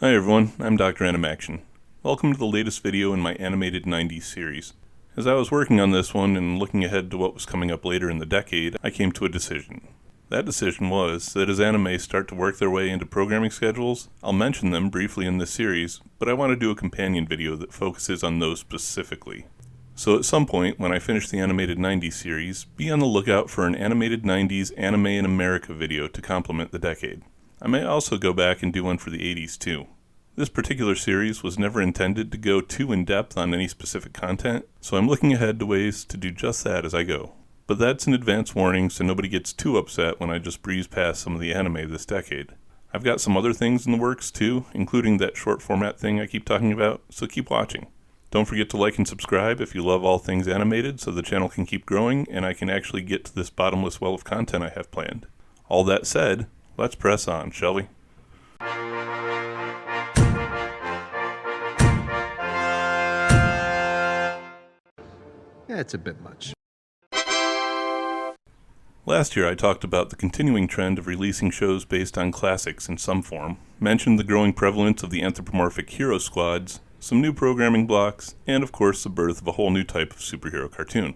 Hi everyone, I'm Dr.Animaction. Welcome to the latest video in my animated 90s series. As I was working on this one and looking ahead to what was coming up later in the decade, I came to a decision. That decision was that as anime start to work their way into programming schedules, I'll mention them briefly in this series, but I want to do a companion video that focuses on those specifically. So at some point, when I finish the animated 90s series, be on the lookout for an animated 90s Anime in America video to complement the decade. I may also go back and do one for the 80s too. This particular series was never intended to go too in-depth on any specific content, so I'm looking ahead to ways to do just that as I go. But that's an advance warning so nobody gets too upset when I just breeze past some of the anime this decade. I've got some other things in the works too, including that short format thing I keep talking about, so keep watching. Don't forget to like and subscribe if you love all things animated so the channel can keep growing and I can actually get to this bottomless well of content I have planned. All that said, let's press on, shall we? Yeah, it's a bit much. Last year I talked about the continuing trend of releasing shows based on classics in some form, mentioned the growing prevalence of the anthropomorphic hero squads, some new programming blocks, and of course the birth of a whole new type of superhero cartoon.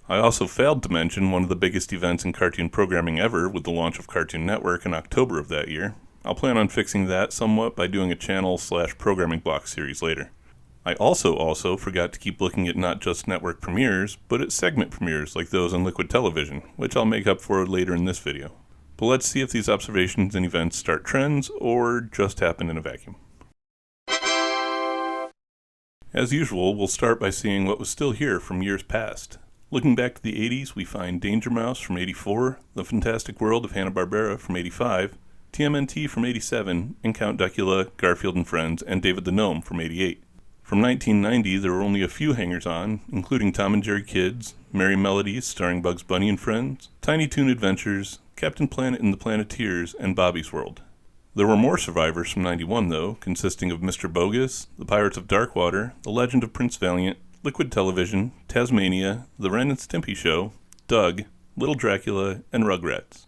I also failed to mention one of the biggest events in cartoon programming ever with the launch of Cartoon Network in October of that year. I'll plan on fixing that somewhat by doing a channel/programming block series later. I also forgot to keep looking at not just network premieres, but at segment premieres like those on Liquid Television, which I'll make up for later in this video. But let's see if these observations and events start trends, or just happen in a vacuum. As usual, we'll start by seeing what was still here from years past. Looking back to the 80s, we find Danger Mouse from 84, The Fantastic World of Hanna-Barbera from 85, TMNT from 87, and Count Duckula, Garfield and Friends, and David the Gnome from 88. From 1990, there were only a few hangers-on, including Tom and Jerry Kids, Merry Melodies starring Bugs Bunny and Friends, Tiny Toon Adventures, Captain Planet and the Planeteers, and Bobby's World. There were more survivors from 91 though, consisting of Mr. Bogus, The Pirates of Darkwater, The Legend of Prince Valiant, Liquid Television, Tasmania, The Ren and Stimpy Show, Doug, Little Dracula, and Rugrats.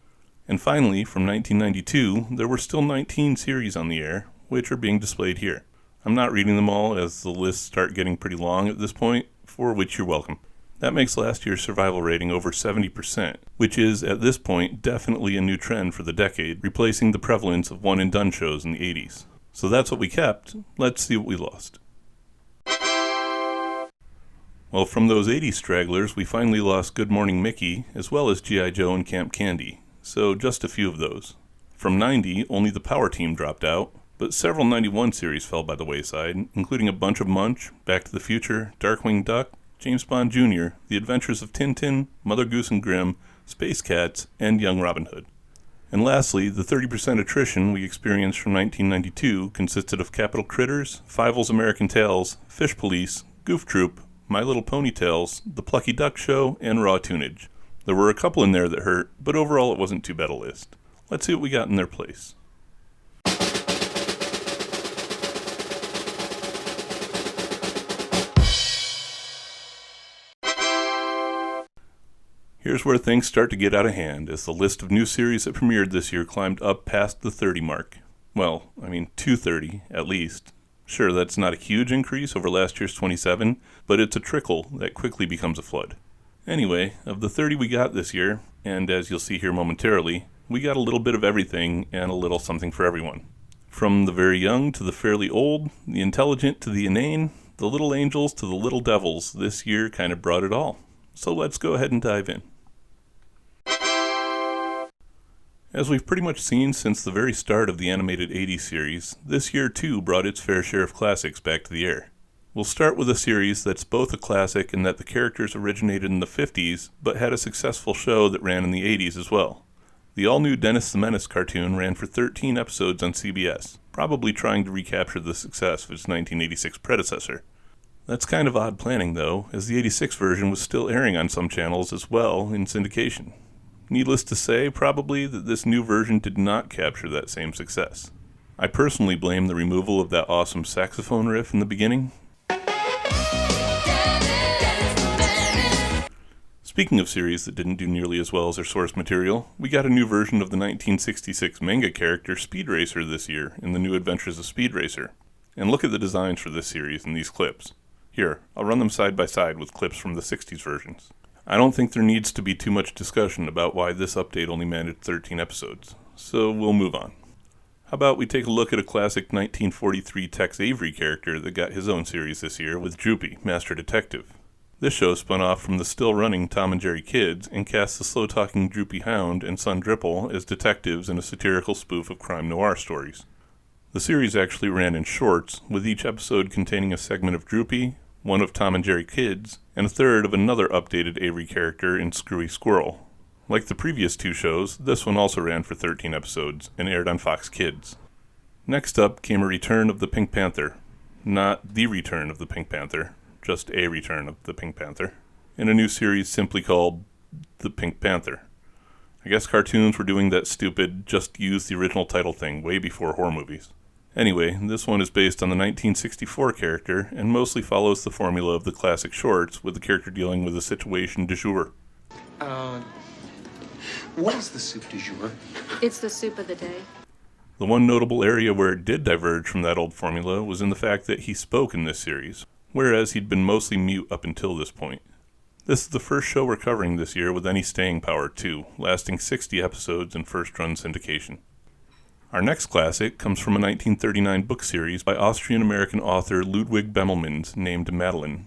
And finally, from 1992, there were still 19 series on the air, which are being displayed here. I'm not reading them all as the lists start getting pretty long at this point, for which you're welcome. That makes last year's survival rating over 70%, which is, at this point, definitely a new trend for the decade, replacing the prevalence of one-and-done shows in the 80s. So that's what we kept. Let's see what we lost. Well, from those 80s stragglers, we finally lost Good Morning Mickey, as well as G.I. Joe and Camp Candy. So just a few of those. From 90, only the Power Team dropped out, but several 91 series fell by the wayside, including a bunch of Munch, Back to the Future, Darkwing Duck, James Bond Jr., The Adventures of Tintin, Mother Goose and Grimm, Space Cats, and Young Robin Hood. And lastly, the 30% attrition we experienced from 1992 consisted of Capital Critters, Fievel's American Tales, Fish Police, Goof Troop, My Little Pony Tales, The Plucky Duck Show, and Raw Tunage. There were a couple in there that hurt, but overall it wasn't too bad a list. Let's see what we got in their place. Here's where things start to get out of hand, as the list of new series that premiered this year climbed up past the 30 mark. Well, 230, at least. Sure, that's not a huge increase over last year's 27, but it's a trickle that quickly becomes a flood. Anyway, of the 30 we got this year, and as you'll see here momentarily, we got a little bit of everything and a little something for everyone. From the very young to the fairly old, the intelligent to the inane, the little angels to the little devils, this year kind of brought it all. So let's go ahead and dive in. As we've pretty much seen since the very start of the animated 80s series, this year too brought its fair share of classics back to the air. We'll start with a series that's both a classic in that the characters originated in the 50s, but had a successful show that ran in the 80s as well. The all-new Dennis the Menace cartoon ran for 13 episodes on CBS, probably trying to recapture the success of its 1986 predecessor. That's kind of odd planning though, as the 86 version was still airing on some channels as well in syndication. Needless to say, probably, that this new version did not capture that same success. I personally blame the removal of that awesome saxophone riff in the beginning. Speaking of series that didn't do nearly as well as their source material, we got a new version of the 1966 manga character Speed Racer this year in the New Adventures of Speed Racer. And look at the designs for this series in these clips. Here, I'll run them side by side with clips from the 60s versions. I don't think there needs to be too much discussion about why this update only managed 13 episodes, so we'll move on. How about we take a look at a classic 1943 Tex Avery character that got his own series this year with Droopy, Master Detective. This show spun off from the still-running Tom and Jerry Kids and cast the slow-talking Droopy Hound and Son Dripple as detectives in a satirical spoof of crime noir stories. The series actually ran in shorts, with each episode containing a segment of Droopy, one of Tom and Jerry Kids, and a third of another updated Avery character in Screwy Squirrel. Like the previous two shows, this one also ran for 13 episodes and aired on Fox Kids. Next up came a return of the Pink Panther. Not the return of the Pink Panther, just a return of the Pink Panther, in a new series simply called The Pink Panther. I guess cartoons were doing that stupid just use the original title thing way before horror movies. Anyway, this one is based on the 1964 character and mostly follows the formula of the classic shorts, with the character dealing with a situation du jour. What is the soup du jour? It's the soup of the day. The one notable area where it did diverge from that old formula was in the fact that he spoke in this series, whereas he'd been mostly mute up until this point. This is the first show we're covering this year with any staying power too, lasting 60 episodes in first-run syndication. Our next classic comes from a 1939 book series by Austrian-American author Ludwig Bemelmans named Madeline.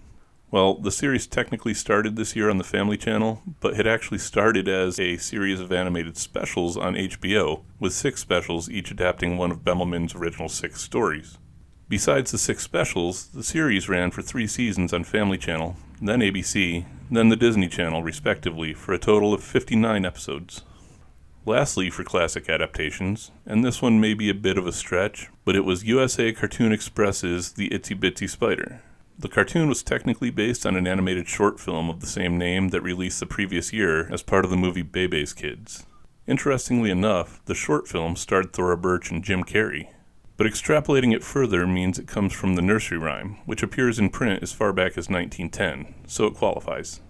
Well, the series technically started this year on the Family Channel, but had actually started as a series of animated specials on HBO, with 6 specials each adapting one of Bemelmans' original 6 stories. Besides the 6 specials, the series ran for 3 seasons on Family Channel, then ABC, then the Disney Channel respectively, for a total of 59 episodes. Lastly, for classic adaptations, and this one may be a bit of a stretch, but it was USA Cartoon Express's The Itsy Bitsy Spider. The cartoon was technically based on an animated short film of the same name that released the previous year as part of the movie Bebe's Kids. Interestingly enough, the short film starred Thora Birch and Jim Carrey, but extrapolating it further means it comes from the nursery rhyme, which appears in print as far back as 1910, so it qualifies.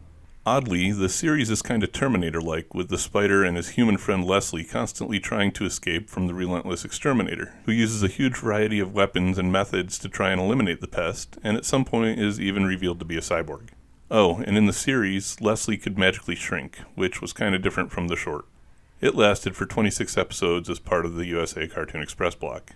Oddly, the series is kind of Terminator-like, with the spider and his human friend Leslie constantly trying to escape from the relentless exterminator, who uses a huge variety of weapons and methods to try and eliminate the pest, and at some point is even revealed to be a cyborg. Oh, and in the series, Leslie could magically shrink, which was kind of different from the short. It lasted for 26 episodes as part of the USA Cartoon Express block.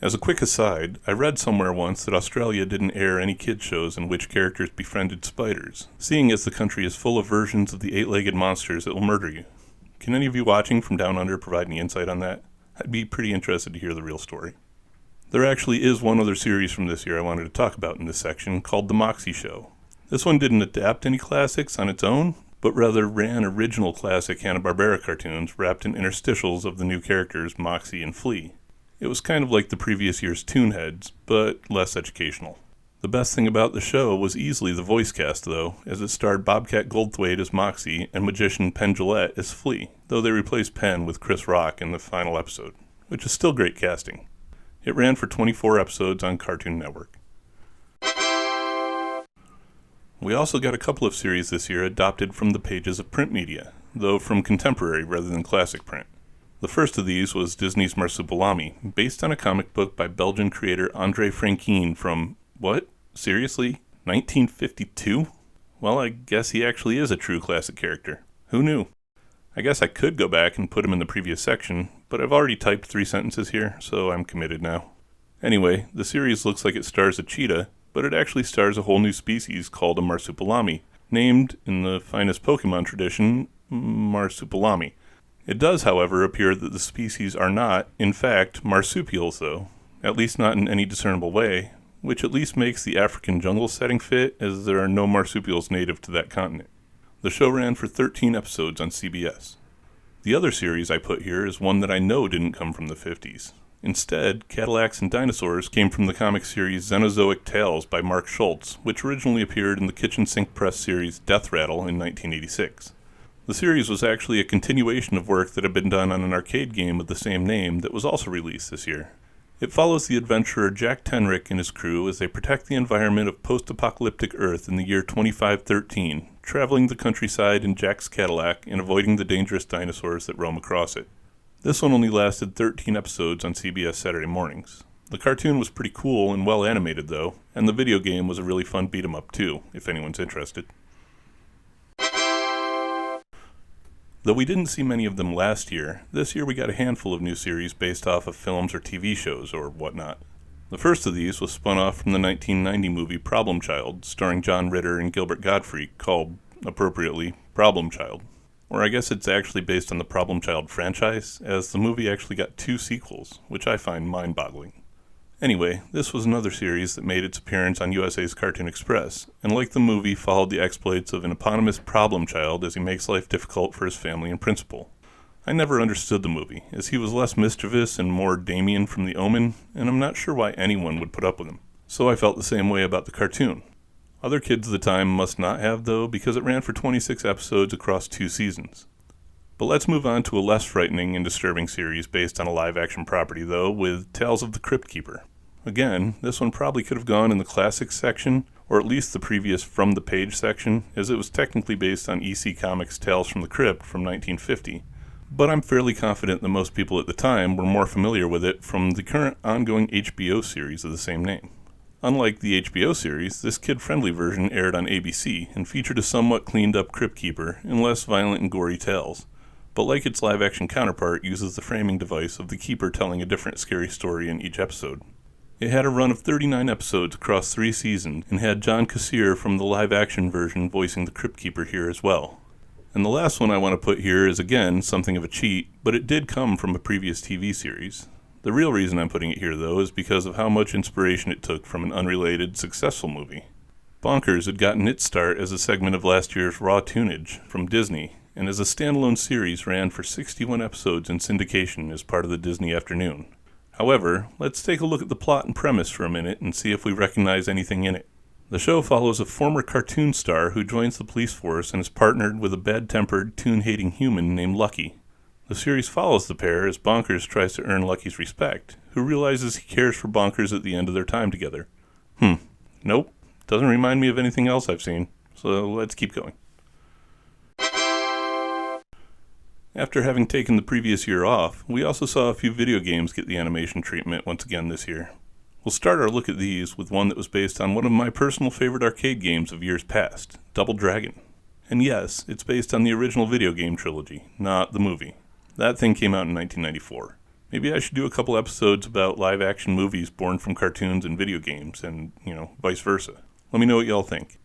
As a quick aside, I read somewhere once that Australia didn't air any kids shows in which characters befriended spiders, seeing as the country is full of versions of the 8-legged monsters that will murder you. Can any of you watching from down under provide any insight on that? I'd be pretty interested to hear the real story. There actually is one other series from this year I wanted to talk about in this section, called The Moxie Show. This one didn't adapt any classics on its own, but rather ran original classic Hanna-Barbera cartoons wrapped in interstitials of the new characters Moxie and Flea. It was kind of like the previous year's Toonheads, but less educational. The best thing about the show was easily the voice cast, though, as it starred Bobcat Goldthwait as Moxie and magician Penn Jillette as Flea, though they replaced Penn with Chris Rock in the final episode, which is still great casting. It ran for 24 episodes on Cartoon Network. We also got a couple of series this year adopted from the pages of print media, though from contemporary rather than classic print. The first of these was Disney's Marsupilami, based on a comic book by Belgian creator André Franquin from, what? Seriously? 1952? Well, I guess he actually is a true classic character. Who knew? I guess I could go back and put him in the previous section, but I've already typed 3 sentences here, so I'm committed now. Anyway, the series looks like it stars a cheetah, but it actually stars a whole new species called a Marsupilami, named, in the finest Pokemon tradition, Marsupilami. It does, however, appear that the species are not, in fact, marsupials, though, at least not in any discernible way, which at least makes the African jungle setting fit, as there are no marsupials native to that continent. The show ran for 13 episodes on CBS. The other series I put here is one that I know didn't come from the 50s. Instead, Cadillacs and Dinosaurs came from the comic series Xenozoic Tales by Mark Schultz, which originally appeared in the Kitchen Sink Press series Death Rattle in 1986. The series was actually a continuation of work that had been done on an arcade game of the same name that was also released this year. It follows the adventurer Jack Tenrick and his crew as they protect the environment of post-apocalyptic Earth in the year 2513, traveling the countryside in Jack's Cadillac and avoiding the dangerous dinosaurs that roam across it. This one only lasted 13 episodes on CBS Saturday mornings. The cartoon was pretty cool and well animated though, and the video game was a really fun beat 'em up too, if anyone's interested. Though we didn't see many of them last year, this year we got a handful of new series based off of films or TV shows or whatnot. The first of these was spun off from the 1990 movie Problem Child, starring John Ritter and Gilbert Gottfried, called, appropriately, Problem Child. Or I guess it's actually based on the Problem Child franchise, as the movie actually got 2 sequels, which I find mind-boggling. Anyway, this was another series that made its appearance on USA's Cartoon Express, and like the movie, followed the exploits of an eponymous problem child as he makes life difficult for his family and principal. I never understood the movie, as he was less mischievous and more Damien from The Omen, and I'm not sure why anyone would put up with him. So I felt the same way about the cartoon. Other kids of the time must not have, though, because it ran for 26 episodes across 2 seasons. But let's move on to a less frightening and disturbing series based on a live-action property, though, with Tales of the Crypt Keeper. Again, this one probably could have gone in the classics section, or at least the previous From the Page section, as it was technically based on EC Comics' Tales from the Crypt from 1950. But I'm fairly confident that most people at the time were more familiar with it from the current ongoing HBO series of the same name. Unlike the HBO series, this kid-friendly version aired on ABC and featured a somewhat cleaned-up Crypt Keeper and less violent and gory tales, but like its live-action counterpart, uses the framing device of the Keeper telling a different scary story in each episode. It had a run of 39 episodes across 3 seasons, and had John Kassir from the live-action version voicing the Crypt Keeper here as well. And the last one I want to put here is again something of a cheat, but it did come from a previous TV series. The real reason I'm putting it here though is because of how much inspiration it took from an unrelated, successful movie. Bonkers had gotten its start as a segment of last year's Raw Tunage from Disney, and as a standalone series ran for 61 episodes in syndication as part of the Disney Afternoon. However, let's take a look at the plot and premise for a minute and see if we recognize anything in it. The show follows a former cartoon star who joins the police force and is partnered with a bad-tempered, tune-hating human named Lucky. The series follows the pair as Bonkers tries to earn Lucky's respect, who realizes he cares for Bonkers at the end of their time together. Nope, doesn't remind me of anything else I've seen, so let's keep going. After having taken the previous year off, we also saw a few video games get the animation treatment once again this year. We'll start our look at these with one that was based on one of my personal favorite arcade games of years past, Double Dragon. And yes, it's based on the original video game trilogy, not the movie. That thing came out in 1994. Maybe I should do a couple episodes about live-action movies born from cartoons and video games, and, vice versa. Let me know what y'all think.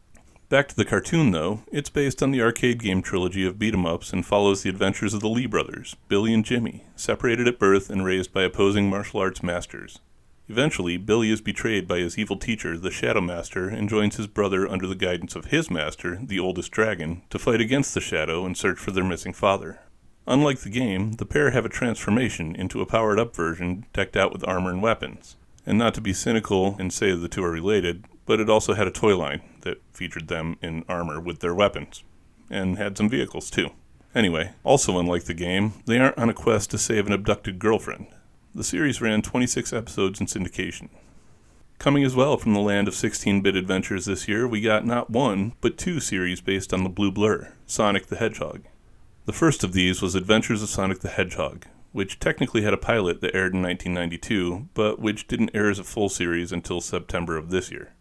Back to the cartoon, though, it's based on the arcade game trilogy of beat-em-ups and follows the adventures of the Lee brothers, Billy and Jimmy, separated at birth and raised by opposing martial arts masters. Eventually, Billy is betrayed by his evil teacher, the Shadow Master, and joins his brother under the guidance of his master, the oldest dragon, to fight against the Shadow and search for their missing father. Unlike the game, the pair have a transformation into a powered-up version decked out with armor and weapons. And not to be cynical and say the two are related, but it also had a toy line that featured them in armor with their weapons, and had some vehicles too. Anyway, also unlike the game, they aren't on a quest to save an abducted girlfriend. The series ran 26 episodes in syndication. Coming as well from the land of 16-bit adventures this year, we got not one, but 2 series based on the Blue Blur, Sonic the Hedgehog. The first of these was Adventures of Sonic the Hedgehog, which technically had a pilot that aired in 1992, but which didn't air as a full series until September of this year.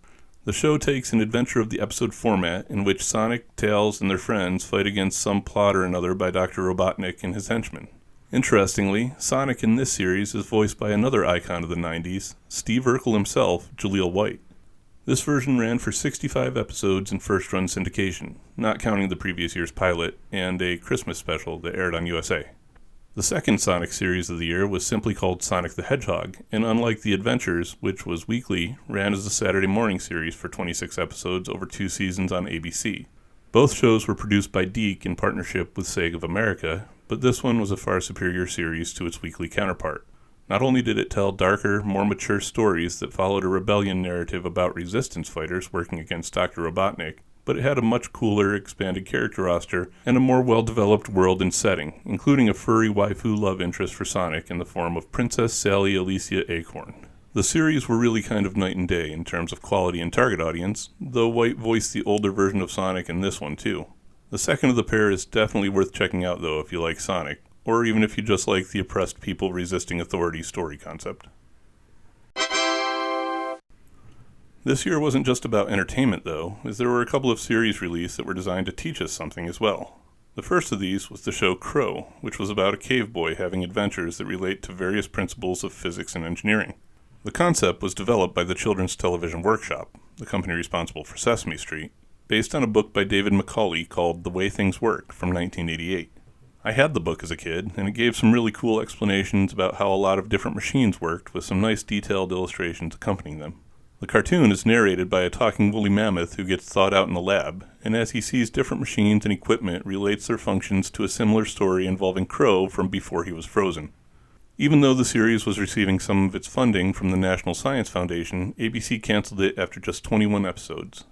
The show takes an adventure of the episode format in which Sonic, Tails, and their friends fight against some plot or another by Dr. Robotnik and his henchmen. Interestingly, Sonic in this series is voiced by another icon of the 90s, Steve Urkel himself, Jaleel White. This version ran for 65 episodes in first-run syndication, not counting the previous year's pilot, and a Christmas special that aired on USA. The second Sonic series of the year was simply called Sonic the Hedgehog, and unlike The Adventures, which was weekly, ran as a Saturday morning series for 26 episodes over 2 seasons on ABC. Both shows were produced by Deke in partnership with SEG of America, but this one was a far superior series to its weekly counterpart. Not only did it tell darker, more mature stories that followed a rebellion narrative about resistance fighters working against Dr. Robotnik, but it had a much cooler, expanded character roster and a more well-developed world and setting, including a furry waifu love interest for Sonic in the form of Princess Sally Alicia Acorn. The series were really kind of night and day in terms of quality and target audience, though White voiced the older version of Sonic in this one too. The second of the pair is definitely worth checking out though if you like Sonic, or even if you just like the oppressed people resisting authority story concept. This year wasn't just about entertainment though, as there were a couple of series released that were designed to teach us something as well. The first of these was the show Crow, which was about a cave boy having adventures that relate to various principles of physics and engineering. The concept was developed by the Children's Television Workshop, the company responsible for Sesame Street, based on a book by David Macaulay called The Way Things Work from 1988. I had the book as a kid, and it gave some really cool explanations about how a lot of different machines worked with some nice detailed illustrations accompanying them. The cartoon is narrated by a talking woolly mammoth who gets thawed out in the lab, and as he sees different machines and equipment relates their functions to a similar story involving Crow from before he was frozen. Even though the series was receiving some of its funding from the National Science Foundation, ABC canceled it after just 21 episodes.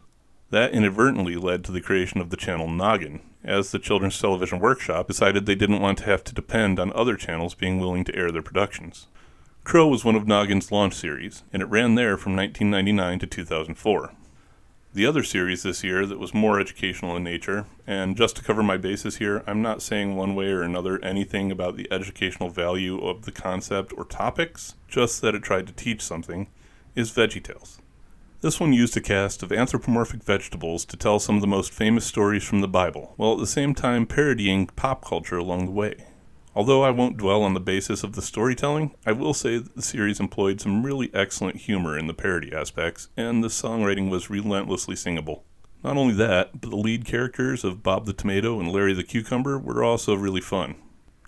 That inadvertently led to the creation of the channel Noggin, as the Children's Television Workshop decided they didn't want to have to depend on other channels being willing to air their productions. Crow was one of Noggin's launch series, and it ran there from 1999 to 2004. The other series this year that was more educational in nature, and just to cover my bases here, I'm not saying one way or another anything about the educational value of the concept or topics, just that it tried to teach something, is VeggieTales. This one used a cast of anthropomorphic vegetables to tell some of the most famous stories from the Bible, while at the same time parodying pop culture along the way. Although I won't dwell on the basis of the storytelling, I will say that the series employed some really excellent humor in the parody aspects, and the songwriting was relentlessly singable. Not only that, but the lead characters of Bob the Tomato and Larry the Cucumber were also really fun.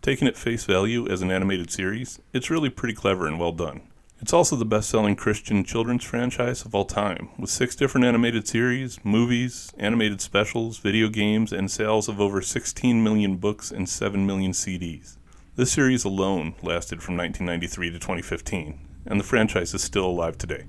Taken at face value as an animated series, it's really pretty clever and well done. It's also the best-selling Christian children's franchise of all time, with 6 different animated series, movies, animated specials, video games, and sales of over 16 million books and 7 million CDs. This series alone lasted from 1993 to 2015, and the franchise is still alive today.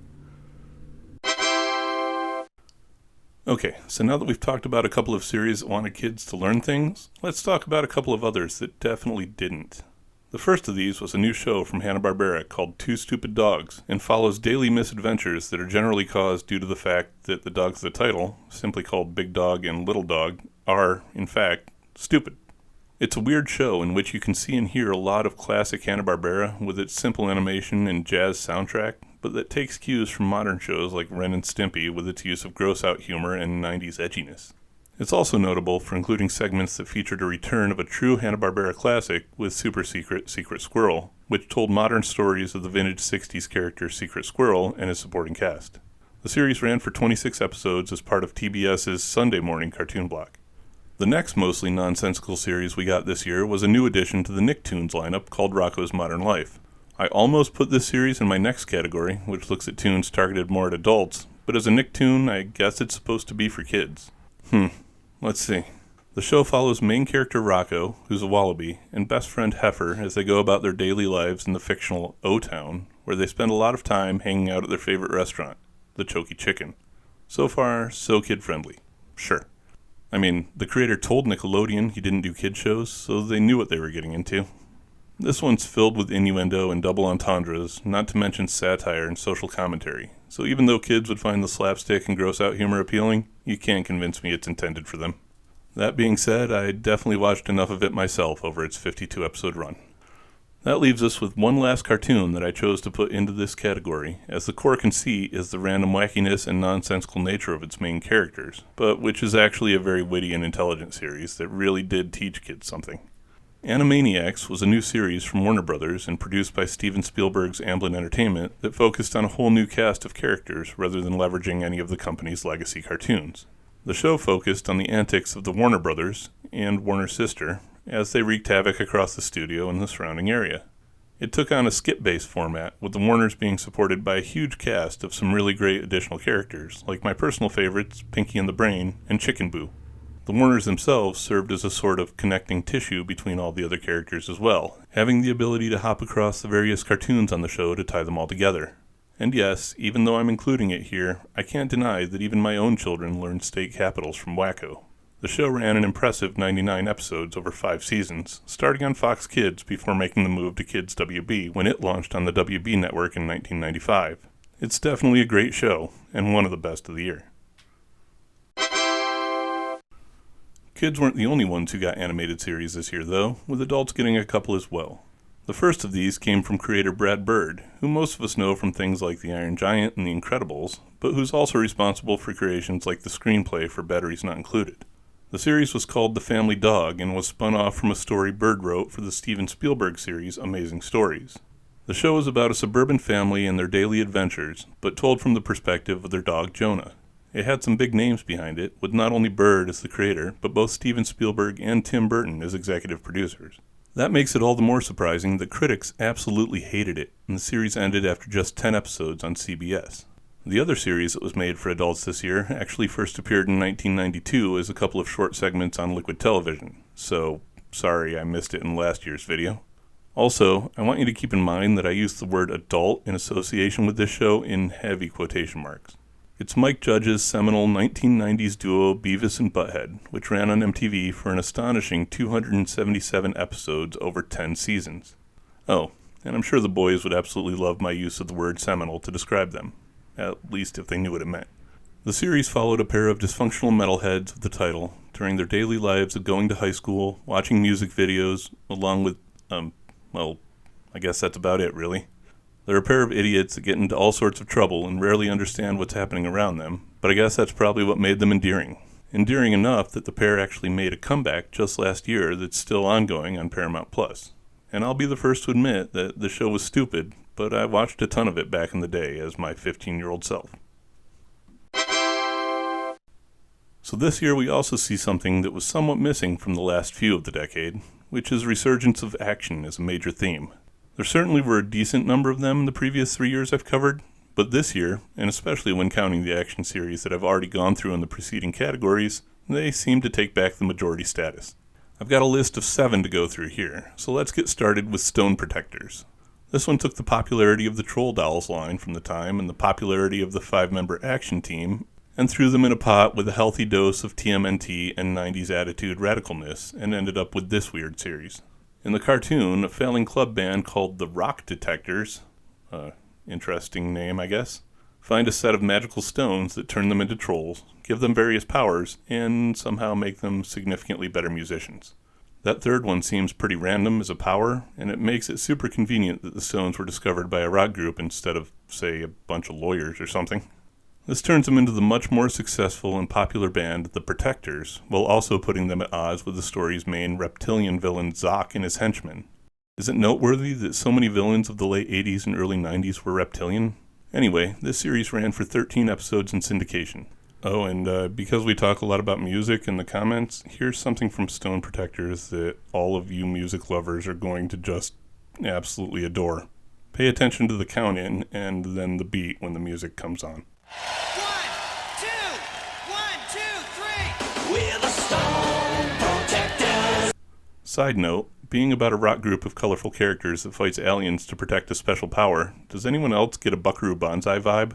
Okay, so now that we've talked about a couple of series that wanted kids to learn things, let's talk about a couple of others that definitely didn't. The first of these was a new show from Hanna-Barbera called Two Stupid Dogs, and follows daily misadventures that are generally caused due to the fact that the dogs of the title, simply called Big Dog and Little Dog, are, in fact, stupid. It's a weird show in which you can see and hear a lot of classic Hanna-Barbera with its simple animation and jazz soundtrack, but that takes cues from modern shows like Ren and Stimpy with its use of gross-out humor and 90s edginess. It's also notable for including segments that featured a return of a true Hanna-Barbera classic with Super Secret Secret Squirrel, which told modern stories of the vintage 60s character Secret Squirrel and his supporting cast. The series ran for 26 episodes as part of TBS's Sunday morning cartoon block. The next mostly nonsensical series we got this year was a new addition to the Nicktoons lineup called Rocko's Modern Life. I almost put this series in my next category, which looks at tunes targeted more at adults, but as a Nicktoon, I guess it's supposed to be for kids. Let's see. The show follows main character Rocko, who's a wallaby, and best friend Heifer as they go about their daily lives in the fictional O-Town, where they spend a lot of time hanging out at their favorite restaurant, the Choky Chicken. So far, so kid-friendly. Sure. I mean, the creator told Nickelodeon he didn't do kid shows, so they knew what they were getting into. This one's filled with innuendo and double entendres, not to mention satire and social commentary. So even though kids would find the slapstick and gross-out humor appealing, you can't convince me it's intended for them. That being said, I definitely watched enough of it myself over its 52-episode run. That leaves us with one last cartoon that I chose to put into this category, as the core conceit is the random wackiness and nonsensical nature of its main characters, but which is actually a very witty and intelligent series that really did teach kids something. Animaniacs was a new series from Warner Brothers and produced by Steven Spielberg's Amblin Entertainment that focused on a whole new cast of characters rather than leveraging any of the company's legacy cartoons. The show focused on the antics of the Warner Brothers and Warner's sister as they wreaked havoc across the studio and the surrounding area. It took on a skit-based format, with the Warners being supported by a huge cast of some really great additional characters, like my personal favorites, Pinky and the Brain, and Chicken Boo. The Warners themselves served as a sort of connecting tissue between all the other characters as well, having the ability to hop across the various cartoons on the show to tie them all together. And yes, even though I'm including it here, I can't deny that even my own children learned state capitals from Wacko. The show ran an impressive 99 episodes over 5 seasons, starting on Fox Kids before making the move to Kids WB when it launched on the WB network in 1995. It's definitely a great show, and one of the best of the year. Kids weren't the only ones who got animated series this year, though, with adults getting a couple as well. The first of these came from creator Brad Bird, who most of us know from things like The Iron Giant and The Incredibles, but who's also responsible for creations like the screenplay for Batteries Not Included. The series was called The Family Dog and was spun off from a story Bird wrote for the Steven Spielberg series Amazing Stories. The show is about a suburban family and their daily adventures, but told from the perspective of their dog Jonah. It had some big names behind it, with not only Bird as the creator, but both Steven Spielberg and Tim Burton as executive producers. That makes it all the more surprising that critics absolutely hated it, and the series ended after just 10 episodes on CBS. The other series that was made for adults this year actually first appeared in 1992 as a couple of short segments on Liquid Television, so sorry I missed it in last year's video. Also, I want you to keep in mind that I used the word adult in association with this show in heavy quotation marks. It's Mike Judge's seminal 1990s duo Beavis and Butthead, which ran on MTV for an astonishing 277 episodes over 10 seasons. Oh, and I'm sure the boys would absolutely love my use of the word seminal to describe them. At least if they knew what it meant. The series followed a pair of dysfunctional metalheads of the title during their daily lives of going to high school, watching music videos, along with, I guess that's about it, really. They're a pair of idiots that get into all sorts of trouble and rarely understand what's happening around them, but I guess that's probably what made them endearing. Endearing enough that the pair actually made a comeback just last year that's still ongoing on Paramount+. And I'll be the first to admit that the show was stupid, but I watched a ton of it back in the day as my 15-year-old self. So this year we also see something that was somewhat missing from the last few of the decade, which is resurgence of action as a major theme. There certainly were a decent number of them in the previous 3 years I've covered, but this year, and especially when counting the action series that I've already gone through in the preceding categories, they seem to take back the majority status. I've got a list of 7 to go through here, so let's get started with Stone Protectors. This one took the popularity of the Troll Dolls line from the time and the popularity of the 5-member action team and threw them in a pot with a healthy dose of TMNT and 90s attitude radicalness and ended up with this weird series. In the cartoon, a failing club band called the Rock Detectors, interesting name I guess, find a set of magical stones that turn them into trolls, give them various powers, and somehow make them significantly better musicians. That third one seems pretty random as a power, and it makes it super convenient that the stones were discovered by a rock group instead of, say, a bunch of lawyers or something. This turns them into the much more successful and popular band The Protectors, while also putting them at odds with the story's main reptilian villain Zoc and his henchmen. Is it noteworthy that so many villains of the late 80s and early 90s were reptilian? Anyway, this series ran for 13 episodes in syndication. Oh, and because we talk a lot about music in the comments, here's something from Stone Protectors that all of you music lovers are going to just absolutely adore. Pay attention to the count-in and then the beat when the music comes on. 1, 2, 1, 2, 3. We're the Stone Protectors. Side note, being about a rock group of colorful characters that fights aliens to protect a special power, does anyone else get a Buckaroo Banzai vibe?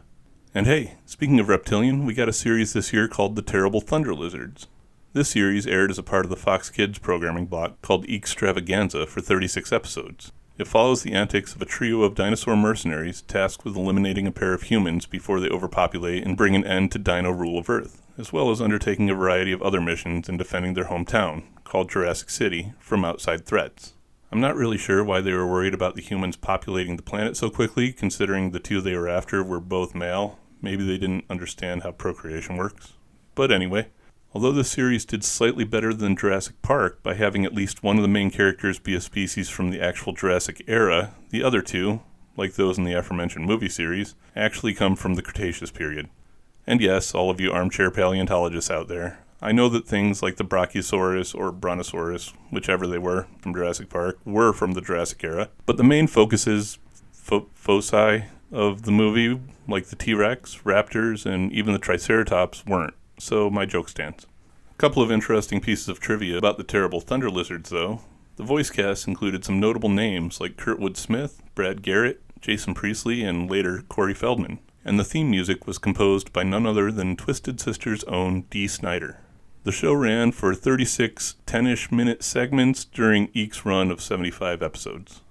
And hey, speaking of reptilian, we got a series this year called The Terrible Thunder Lizards. This series aired as a part of the Fox Kids programming block called Extravaganza for 36 episodes. It follows the antics of a trio of dinosaur mercenaries tasked with eliminating a pair of humans before they overpopulate and bring an end to dino rule of Earth, as well as undertaking a variety of other missions and defending their hometown, called Jurassic City, from outside threats. I'm not really sure why they were worried about the humans populating the planet so quickly, considering the two they were after were both male. Maybe they didn't understand how procreation works. But anyway, although this series did slightly better than Jurassic Park by having at least one of the main characters be a species from the actual Jurassic era, the other two, like those in the aforementioned movie series, actually come from the Cretaceous period. And yes, all of you armchair paleontologists out there, I know that things like the Brachiosaurus or Brontosaurus, whichever they were from Jurassic Park, were from the Jurassic era, but the main focuses, foci of the movie, like the T-Rex, raptors, and even the Triceratops, weren't, so my joke stands. A couple of interesting pieces of trivia about the Terrible Thunder Lizards, though. The voice cast included some notable names like Kurtwood Smith, Brad Garrett, Jason Priestley, and later Corey Feldman, and the theme music was composed by none other than Twisted Sister's own Dee Snider. The show ran for 36 10-ish minute segments during each run of 75 episodes.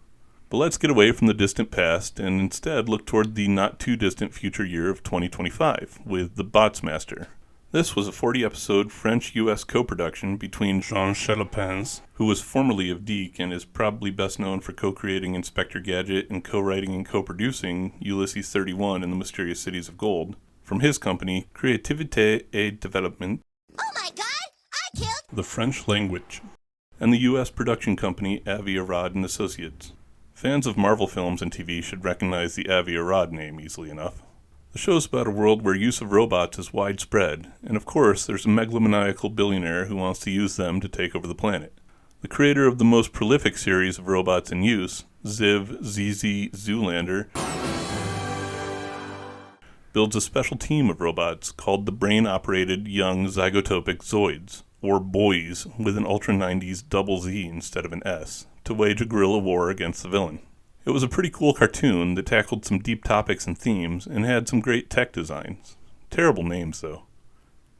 But let's get away from the distant past and instead look toward the not-too-distant future year of 2025 with The Botsmaster. This was a 40-episode French-U.S. co-production between Jean Chalopins, who was formerly of Deke and is probably best known for co-creating Inspector Gadget and co-writing and co-producing Ulysses 31 and the Mysterious Cities of Gold, from his company Créativité et Développement, Oh my god, I killed... the French language, and the U.S. production company Avi Arad and Associates. Fans of Marvel films and TV should recognize the Avi Arad name easily enough. The show's about a world where use of robots is widespread, and of course there's a megalomaniacal billionaire who wants to use them to take over the planet. The creator of the most prolific series of robots in use, ZivZZ Zoolander, builds a special team of robots called the brain-operated young zygotopic Zoids, or boys with an Ultra 90s double Z instead of an S, to wage a guerrilla war against the villain. It was a pretty cool cartoon that tackled some deep topics and themes and had some great tech designs. Terrible names, though.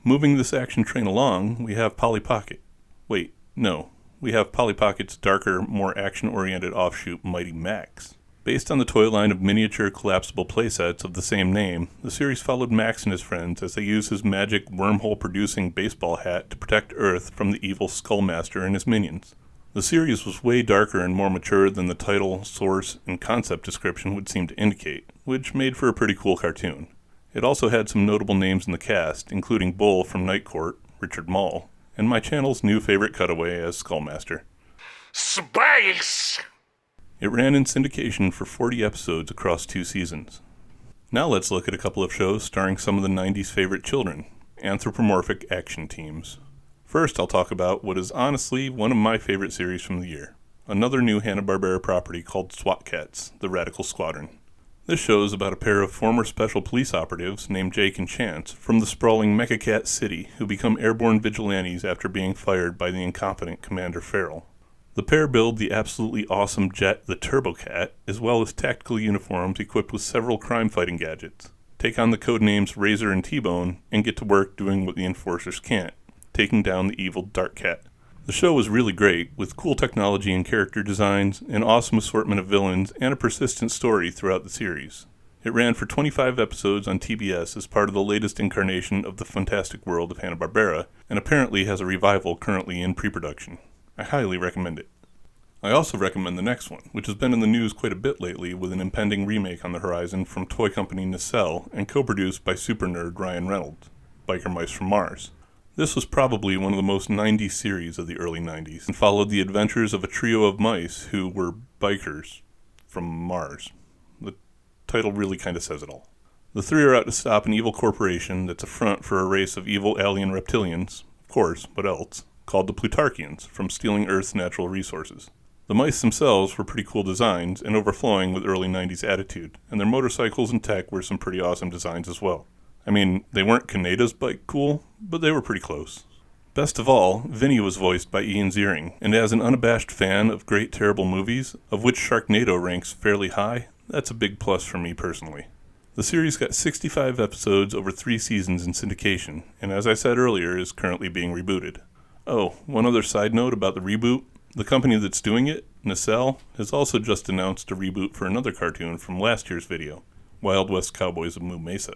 Moving this action train along, we have Polly Pocket. Wait, no. We have Polly Pocket's darker, more action-oriented offshoot, Mighty Max. Based on the toy line of miniature collapsible playsets of the same name, the series followed Max and his friends as they used his magic wormhole-producing baseball hat to protect Earth from the evil Skullmaster and his minions. The series was way darker and more mature than the title, source, and concept description would seem to indicate, which made for a pretty cool cartoon. It also had some notable names in the cast, including Bull from Night Court, Richard Mall, and my channel's new favorite cutaway as Skullmaster. Space! It ran in syndication for 40 episodes across 2 seasons. Now let's look at a couple of shows starring some of the 90s favorite children, anthropomorphic action teams. First, I'll talk about what is honestly one of my favorite series from the year, another new Hanna-Barbera property called SWAT Cats, the Radical Squadron. This show is about a pair of former special police operatives named Jake and Chance from the sprawling Mecha Cat City who become airborne vigilantes after being fired by the incompetent Commander Farrell. The pair build the absolutely awesome jet, the Turbo Cat, as well as tactical uniforms equipped with several crime-fighting gadgets, take on the codenames Razor and T-Bone, and get to work doing what the Enforcers can't, taking down the evil Dark Cat. The show was really great, with cool technology and character designs, an awesome assortment of villains, and a persistent story throughout the series. It ran for 25 episodes on TBS as part of the latest incarnation of the fantastic world of Hanna-Barbera, and apparently has a revival currently in pre-production. I highly recommend it. I also recommend the next one, which has been in the news quite a bit lately with an impending remake on the horizon from toy company Nacelle and co-produced by super nerd Ryan Reynolds, Biker Mice from Mars. This was probably one of the most 90s series of the early 90s, and followed the adventures of a trio of mice who were bikers from Mars. The title really kind of says it all. The three are out to stop an evil corporation that's a front for a race of evil alien reptilians, of course, what else, called the Plutarchians, from stealing Earth's natural resources. The mice themselves were pretty cool designs and overflowing with early 90s attitude, and their motorcycles and tech were some pretty awesome designs as well. I mean, they weren't Kaneda's bike cool, but they were pretty close. Best of all, Vinny was voiced by Ian Ziering, and as an unabashed fan of great terrible movies, of which Sharknado ranks fairly high, that's a big plus for me personally. The series got 65 episodes over 3 seasons in syndication, and as I said earlier, is currently being rebooted. Oh, one other side note about the reboot. The company that's doing it, Nacelle, has also just announced a reboot for another cartoon from last year's video, Wild West Cowboys of Moo Mesa.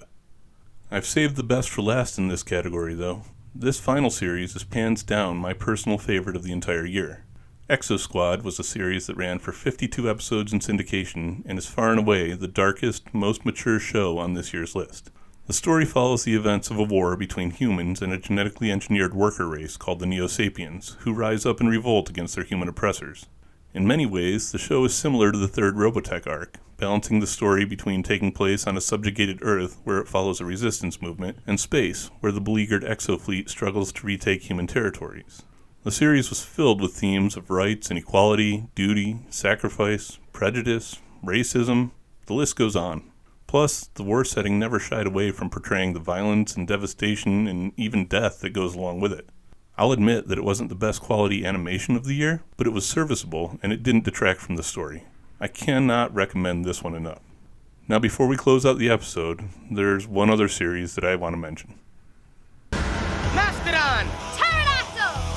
I've saved the best for last in this category, though. This final series is hands down my personal favorite of the entire year. Exo Squad was a series that ran for 52 episodes in syndication and is far and away the darkest, most mature show on this year's list. The story follows the events of a war between humans and a genetically engineered worker race called the Neo-Sapiens, who rise up in revolt against their human oppressors. In many ways, the show is similar to the third Robotech arc, balancing the story between taking place on a subjugated Earth, where it follows a resistance movement, and space, where the beleaguered exofleet struggles to retake human territories. The series was filled with themes of rights and equality, duty, sacrifice, prejudice, racism, the list goes on. Plus, the war setting never shied away from portraying the violence and devastation and even death that goes along with it. I'll admit that it wasn't the best quality animation of the year, but it was serviceable and it didn't detract from the story. I cannot recommend this one enough. Now before we close out the episode, there's one other series that I want to mention. Mastodon!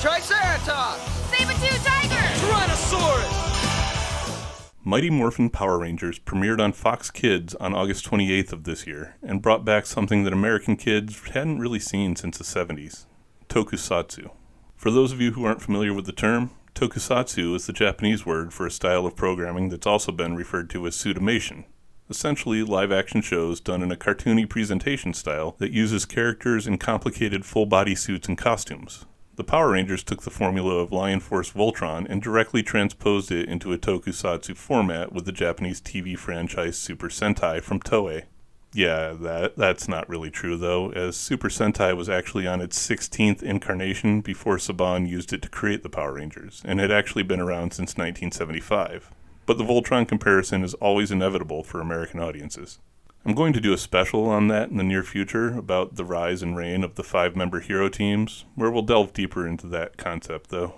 Triceratops! Saber-tooth tiger! Tyrannosaurus! Mighty Morphin Power Rangers premiered on Fox Kids on August 28th of this year and brought back something that American kids hadn't really seen since the 70s, tokusatsu. For those of you who aren't familiar with the term, tokusatsu is the Japanese word for a style of programming that's also been referred to as suitimation, essentially live-action shows done in a cartoony presentation style that uses characters in complicated full-body suits and costumes. The Power Rangers took the formula of Lion Force Voltron and directly transposed it into a tokusatsu format with the Japanese TV franchise Super Sentai from Toei. Yeah, that's not really true though, as Super Sentai was actually on its 16th incarnation before Saban used it to create the Power Rangers, and had actually been around since 1975. But the Voltron comparison is always inevitable for American audiences. I'm going to do a special on that in the near future about the rise and reign of the 5-member hero teams, where we'll delve deeper into that concept though.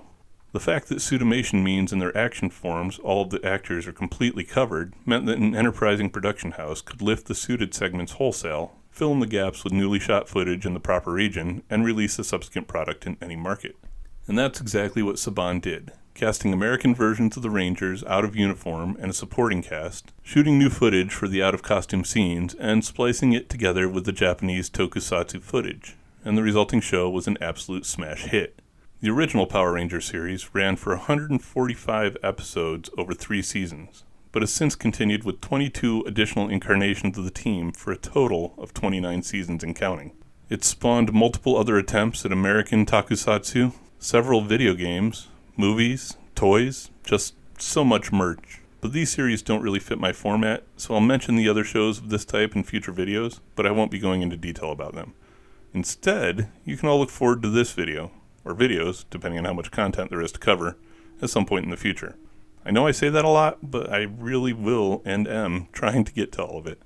The fact that suitimation means in their action forms all of the actors are completely covered meant that an enterprising production house could lift the suited segments wholesale, fill in the gaps with newly shot footage in the proper region, and release a subsequent product in any market. And that's exactly what Saban did, casting American versions of the Rangers out of uniform and a supporting cast, shooting new footage for the out-of-costume scenes, and splicing it together with the Japanese tokusatsu footage, and the resulting show was an absolute smash hit. The original Power Rangers series ran for 145 episodes over 3 seasons, but has since continued with 22 additional incarnations of the team for a total of 29 seasons and counting. It spawned multiple other attempts at American tokusatsu, several video games, movies, toys, just so much merch. But these series don't really fit my format, so I'll mention the other shows of this type in future videos, but I won't be going into detail about them. Instead, you can all look forward to this video, or videos, depending on how much content there is to cover, at some point in the future. I know I say that a lot, but I really will and am trying to get to all of it.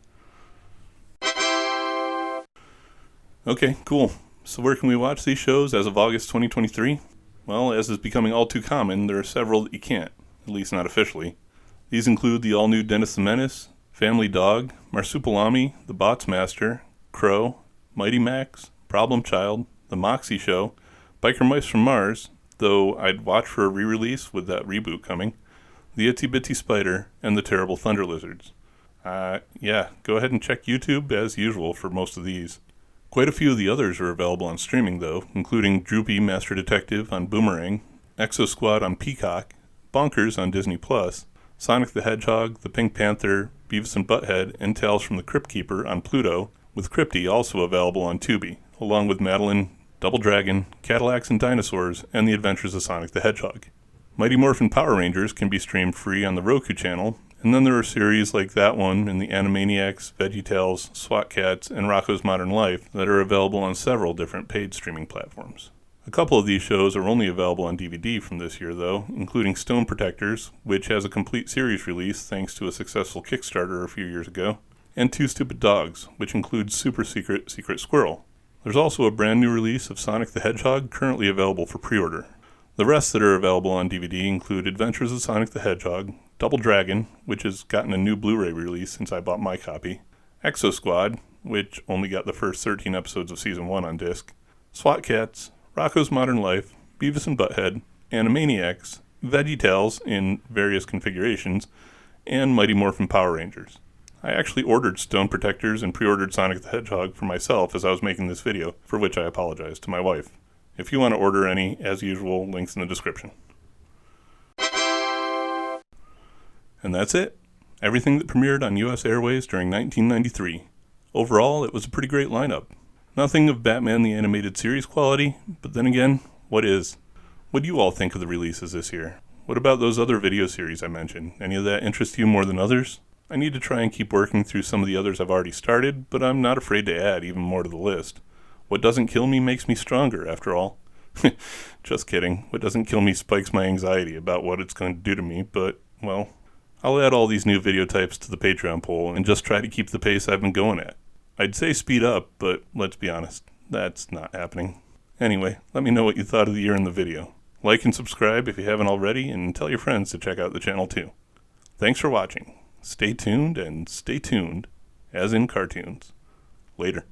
Okay, cool. So where can we watch these shows as of August 2023? Well, as is becoming all too common, there are several that you can't, at least not officially. These include the all-new Dennis the Menace, Family Dog, Marsupilami, The Bots Master, Crow, Mighty Max, Problem Child, The Moxie Show, Biker Mice from Mars, though I'd watch for a re-release with that reboot coming, The Itsy Bitsy Spider, and The Terrible Thunder Lizards. Yeah, go ahead and check YouTube as usual for most of these. Quite a few of the others are available on streaming though, including Droopy Master Detective on Boomerang, Exo Squad on Peacock, Bonkers on Disney+, Sonic the Hedgehog, The Pink Panther, Beavis and Butthead, and Tales from the Crypt Keeper on Pluto, with Crypty also available on Tubi, along with Madeline, Double Dragon, Cadillacs and Dinosaurs, and The Adventures of Sonic the Hedgehog. Mighty Morphin Power Rangers can be streamed free on the Roku channel, and then there are series like that one and the Animaniacs, VeggieTales, SWAT Cats, and Rocko's Modern Life that are available on several different paid streaming platforms. A couple of these shows are only available on DVD from this year though, including Stone Protectors, which has a complete series release thanks to a successful Kickstarter a few years ago, and Two Stupid Dogs, which includes Super Secret Secret Squirrel. There's also a brand new release of Sonic the Hedgehog currently available for pre-order. The rest that are available on DVD include Adventures of Sonic the Hedgehog, Double Dragon, which has gotten a new Blu-ray release since I bought my copy, Exo Squad, which only got the first 13 episodes of Season 1 on disc, SWAT Cats, Rocko's Modern Life, Beavis and Butthead, Animaniacs, VeggieTales in various configurations, and Mighty Morphin Power Rangers. I actually ordered Stone Protectors and pre-ordered Sonic the Hedgehog for myself as I was making this video, for which I apologize to my wife. If you want to order any, as usual, links in the description. And that's it. Everything that premiered on US Airways during 1993. Overall, it was a pretty great lineup. Nothing of Batman the Animated Series quality, but then again, what is? What do you all think of the releases this year? What about those other video series I mentioned? Any of that interest you more than others? I need to try and keep working through some of the others I've already started, but I'm not afraid to add even more to the list. What doesn't kill me makes me stronger, after all. Just kidding. What doesn't kill me spikes my anxiety about what it's going to do to me, but, well, I'll add all these new video types to the Patreon poll and just try to keep the pace I've been going at. I'd say speed up, but let's be honest, that's not happening. Anyway, let me know what you thought of the year in the video. Like and subscribe if you haven't already, and tell your friends to check out the channel too. Thanks for watching. Stay tuned, and stay tuned, as in cartoons. Later.